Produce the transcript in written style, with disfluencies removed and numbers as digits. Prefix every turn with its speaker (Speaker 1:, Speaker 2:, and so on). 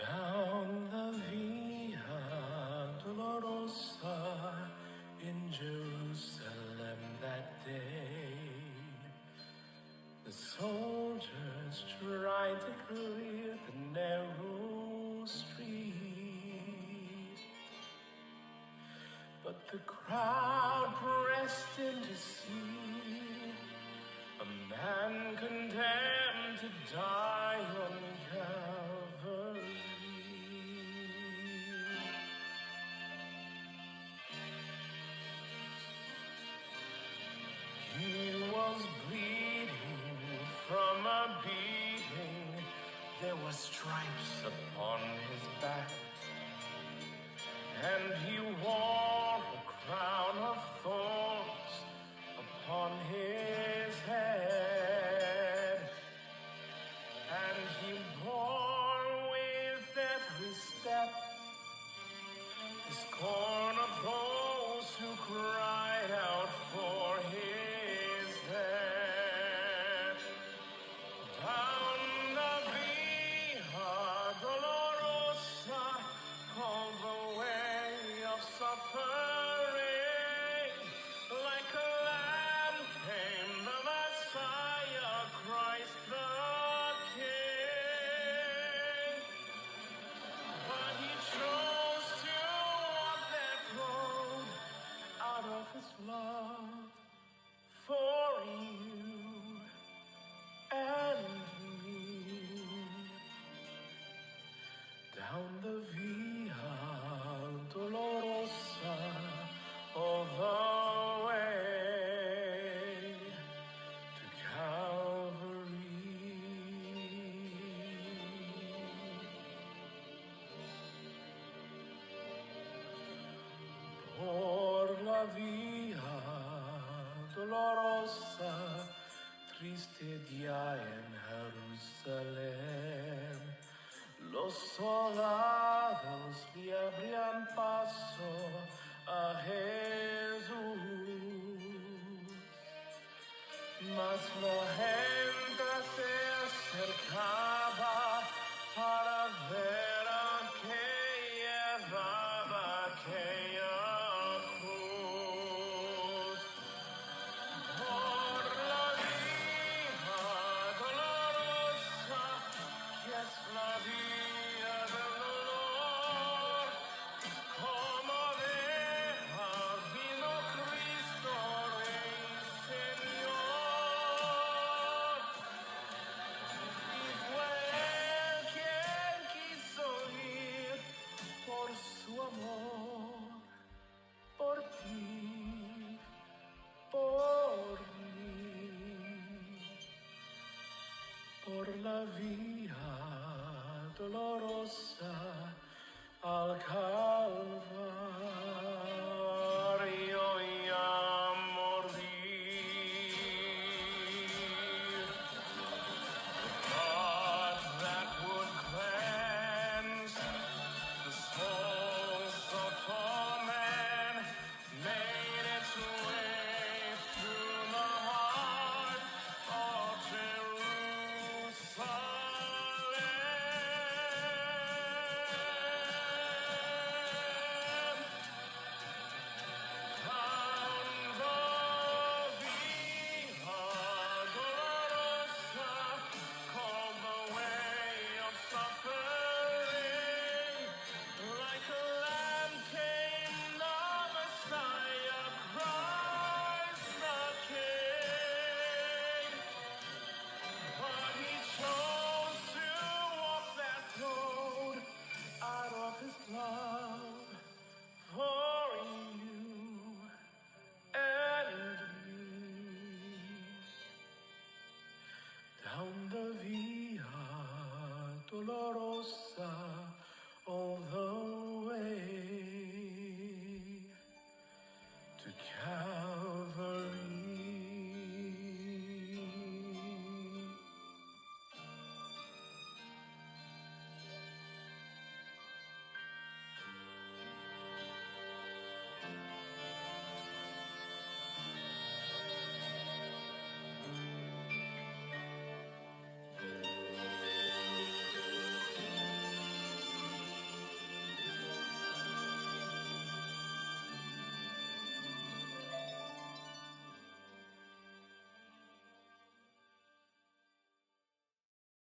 Speaker 1: Down the Via Dolorosa in Jerusalem that day, the soldiers tried to clear the narrow street, but the crowd pressed in to see a man condemned to die on Calvary. He was bleeding from a beating. There were stripes upon his back, and he wore a crown of thorns upon his head, and he bore with every step the scorn of those who cried out for his death. Down the Via Dolorosa, called the way of suffering, like a lamb came the Messiah, Christ the King. But he chose to walk that road out of his love for you and me. Down the Via Dolorosa, all the way to Calvary. Por la Via Dolorosa, triste día en Jerusalén, los soldados le abrían paso a Jesús, mas la gente se acercaba para ver a que llevaba aquella cruz. Por la Via Dolorosa, que es la vía del dolor, como oveja vino Cristo Rey Señor, y fue Él quien quiso ir por su amor, por ti, por mí, por la Via Dolorosa al Calvario.